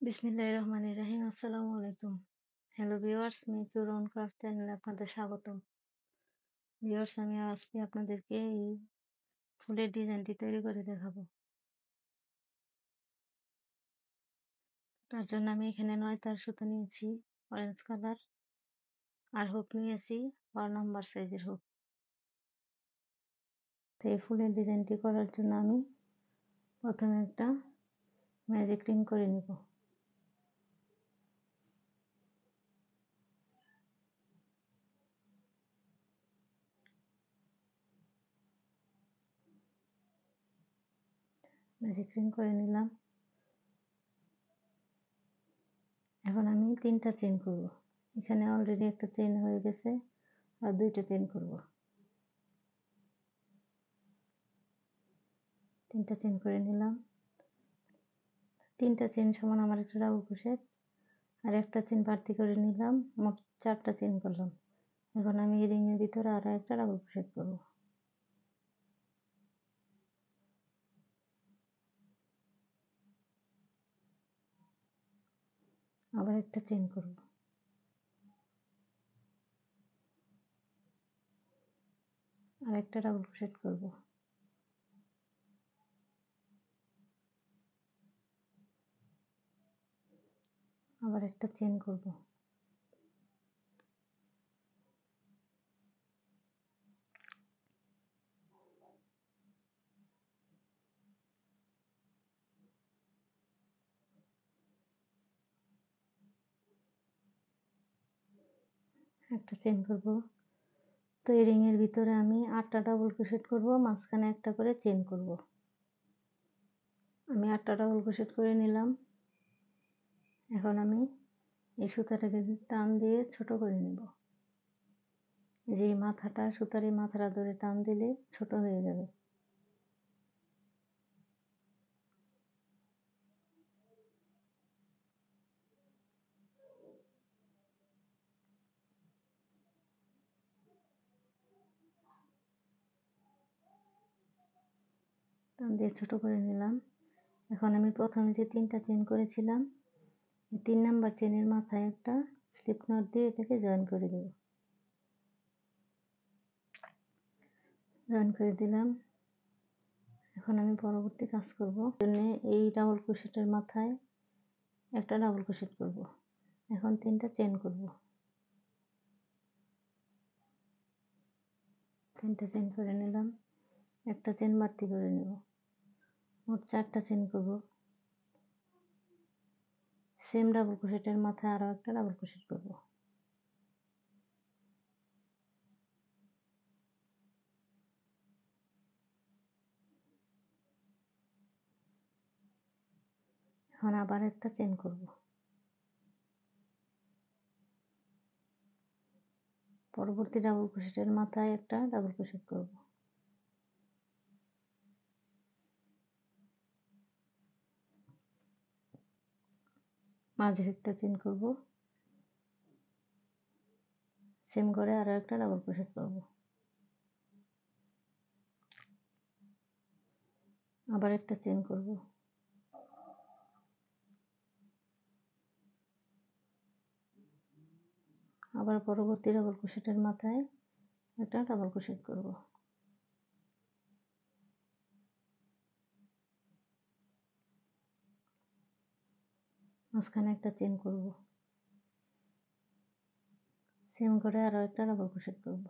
বিসমিল্লাহির রহমানির রহিম। আসসালামু আলাইকুম। হ্যালো ভিউয়ার্স, মিতুর অন ক্রাফট চ্যানেলে আপনাদের স্বাগতম। ভিউয়ার্স, আমি আজকে আপনাদেরকে এই ফুলের ডিজাইনটি তৈরি করে দেখাবো। তার জন্য আমি এখানে 9 তার সুতা নিয়েছি অরেঞ্জ কালার, আর হুক নিয়েছি 12 নাম্বার সাইজের হুক। তো এই ফুলের ডিজাইনটি করার জন্য আমি প্রথমে একটা ম্যাজিক রিং করে নিব। ম্যাজিক রিং করে নিলাম। এখন আমি 3টা চেইন করব। এখানে অলরেডি একটা চেইন হয়ে গেছে, আর 2টা চেইন করব। 3টা চেইন করে নিলাম। 3টা চেইন সমান আমার একটা ডাবল ক্রোশেট, আর একটা চেইন বাড়তি করে নিলাম। মোট 4টা চেইন করলাম। এখন আমি এই রিংয়ের ভিতরে আরো একটা ডাবল ক্রোশেট করব। আবার একটা চেইন করব। আর একটা ডাবল ক্রোশেট করব। আবার একটা চেইন করব। একটা চেইন করব। তো এই রিংয়ের ভিতরে আমি 8টা ডাবল ক্রোশেট করব, মাঝখানে একটা করে চেইন করব। আমি 8টা ডাবল ক্রোশেট করে নিলাম। এখন আমি এই সুতাটাকে টান দিয়ে ছোট করে নেব। যে মাথাটা, সুতার এই মাথাটা ধরে টান দিলে ছোট হয়ে যাবে। টান দিয়ে ছোট করে নিলাম। এখন আমি প্রথমে যে 3টা চেইন করেছিলাম, 3 নাম্বার চেইনের মাথায় একটা স্লিপ নট দিয়ে এটাকে জয়েন করে দেব। জয়েন করে দিলাম। এখন আমি পরবর্তী কাজ করব। জন্য এই ডাবল ক্রোশেটের মাথায় একটা ডাবল ক্রোশেট করব। এখন 3টা চেইন করব। 3টা চেইন করে নিলাম। একটা চেইন বাড়তি করে নেব। মোট 4টা চেইন করব। সেম ডাবল ক্রোশেটের মাথায় আরো একটা ডাবল ক্রোশেট করব। এখন আবার একটা চেইন করব। পরবর্তী ডাবল ক্রোশেটের মাথায় একটা ডাবল ক্রোশেট করব। মাঝে একটা চেইন করব। সেম করে আরো একটা ডাবল ক্রোশেট করব। আবার একটা চেইন করব। আবার পরবর্তী ডাবল ক্রোশেটের মাথায় একটা ডাবল ক্রোশেট করব। মাঝখানে একটা চেইন করব। সেম করে আরো একটা ডাবল ক্রোশেট করব।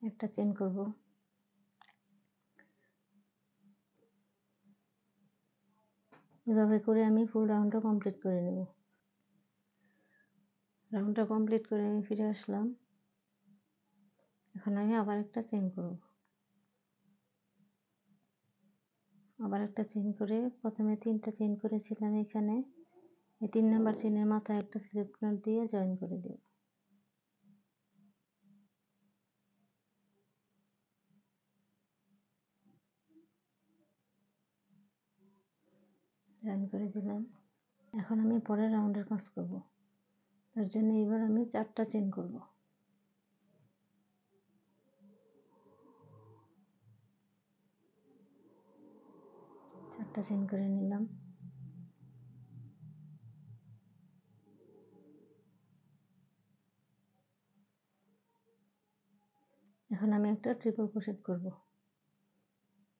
একটা চেইন করব। এভাবে করে আমি ফুল রাউন্ডটা কমপ্লিট করে নেব। রাউন্ডটা কমপ্লিট করে আমি ফিরে আসলাম। এখন আমি আবার একটা চেইন করব। আবার একটা চেইন করে, প্রথমে 3টা চেইন করেছিলাম এখানে, এই 3 নাম্বার চেইনের মাথায় একটা স্লিপ নট দিয়ে জয়েন করে দেব। জয়েন করে দিলাম। এখন আমি পরের রাউন্ডের কাজ করব। তার জন্য এবার আমি 4টা চেন করব। 4টা চেন করে নিলাম। এখন আমি একটা ট্রিপল ক্রোশেট করব।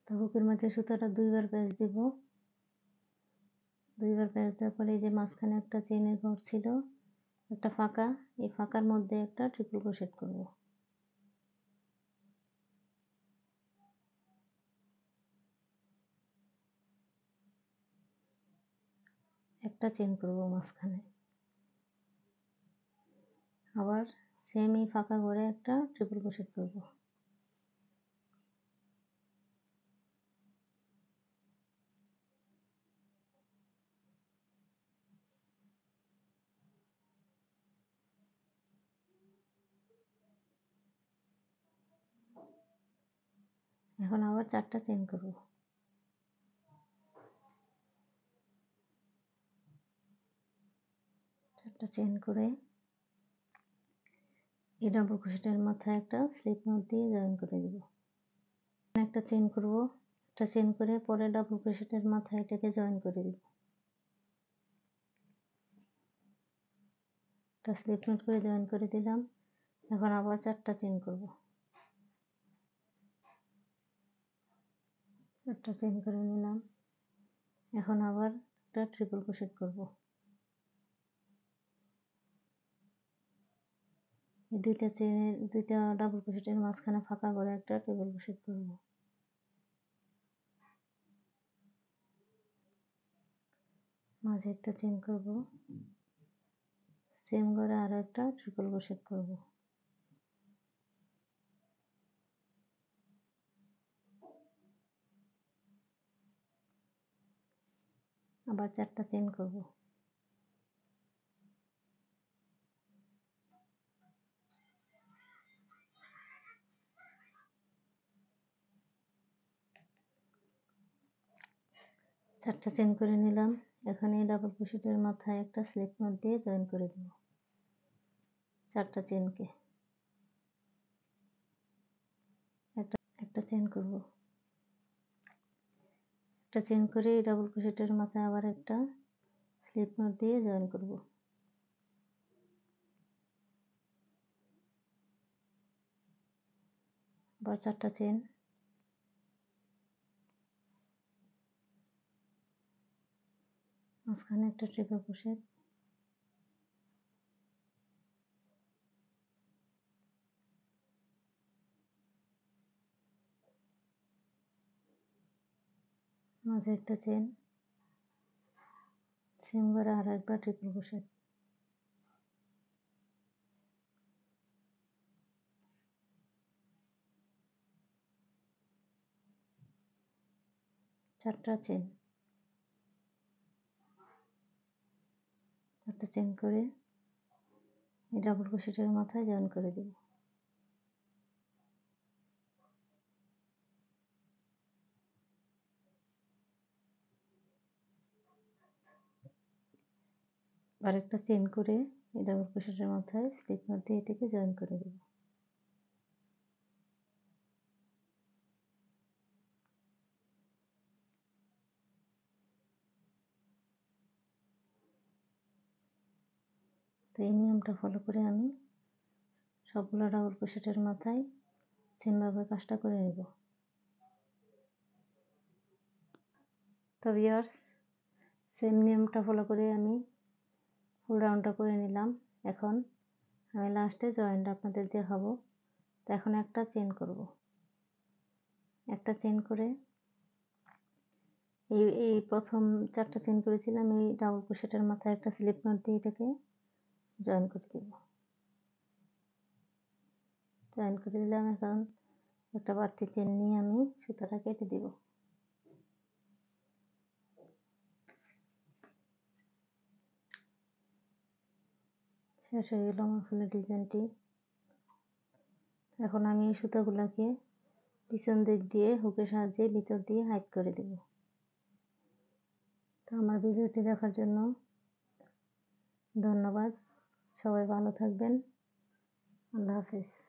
তো হুকের মধ্যে সুতাটা 2বার প্যাঁচ দিব। 2বার প্যাঁচ দেওয়ার পরে এই যে মাঝখানে একটা চেনের ঘর ছিল, একটা ফাঁকা, এই ফাঁকার মধ্যে একটা ট্রিপল ক্রোশেট করব। একটা চেন করব মাঝখানে। আবার সেম এই ফাঁকা ঘরে একটা ট্রিপল ক্রোশেট করব। এখন আবার 4টা চেন করব। 4টা চেন করে এই ডাবল ক্রোশেটের মাথায় একটা স্লিপ নট দিয়ে জয়েন করে দেব। একটা চেন করব, একটা চেন করে পরে ডাবল ক্রোশেটের মাথায় এটাকে জয়েন করে দেব। একটা স্লিপ নট করে জয়েন করে দিলাম। এখন আবার 4টা চেন করব। 4টা চেন করে নিলাম। এখন আবার একটা ট্রিপল ক্রোশেট করব। এই দুইটা ডাবল ক্রোশেটের মাঝখানে ফাঁকা করে একটা ট্রিপল ক্রোশেট করব। মাঝে একটা চেন করব, সেম করে আরো একটা ট্রিপল ক্রোশেট করব। আবার 4টা চেন করব। 4টা চেন করে নিলাম। এখন এই ডাবল ক্রোশেটের মাথায় একটা স্লিপ নট দিয়ে জয়েন করে দেব 4টা চেনকে। একটা চেন করব। একটা চেন করে এই ডাবল ক্রোশেটের মাথায় আবার একটা স্লিপ নট দিয়ে জয়েন করব। আবার 4টা চেন। মাঝখানে একটা ট্রিপল ক্রোশেট। মাঝে একটা চেন, সেম করে আর একবার ট্রিপল ক্রোশেট। চারটা চেন। 4টা চেন করে এই ডাবল ক্রোশেটের মাথায় জয়েন করে দেব। আর একটা চেন করে এই ডাবল ক্রোশেটের মাথায় স্লিপ নট দিয়ে এটাকে জয়েন করে দেব। তো এই নিয়মটা ফলো করে আমি সবগুলো ডাবল ক্রোশেটের মাথায় সেমভাবে কাজটা করে নেব। তো ভিউয়ার্স, সেম নিয়মটা ফলো করে আমি ফুল রাউন্ডটা করে নিলাম। এখন আমি লাস্টে জয়েন্টটা আপনাদের দেখাবো। তো এখন একটা চেন করব। একটা চেন করে এই প্রথম 4টা চেন করেছিলাম, এই ডাবল ক্রোশেটের মাথায় একটা স্লিপ নট দিয়ে এটাকে জয়েন করে দেব। জয়েন করে দিলাম। এখন একটা বাড়তি চেন নিয়ে আমি সুতাটা কেটে দেব। শেষ হয়ে গেল আমার ফুলের ডিজাইনটি। এখন আমি এই সুতাগুলোকে পিছন দিক দিয়ে হুকের সাহায্যে ভিতর দিয়ে হাইড করে দেব। তো আমার ভিডিওটি দেখার জন্য ধন্যবাদ। সবাই ভালো থাকবেন। আল্লাহ হাফেজ।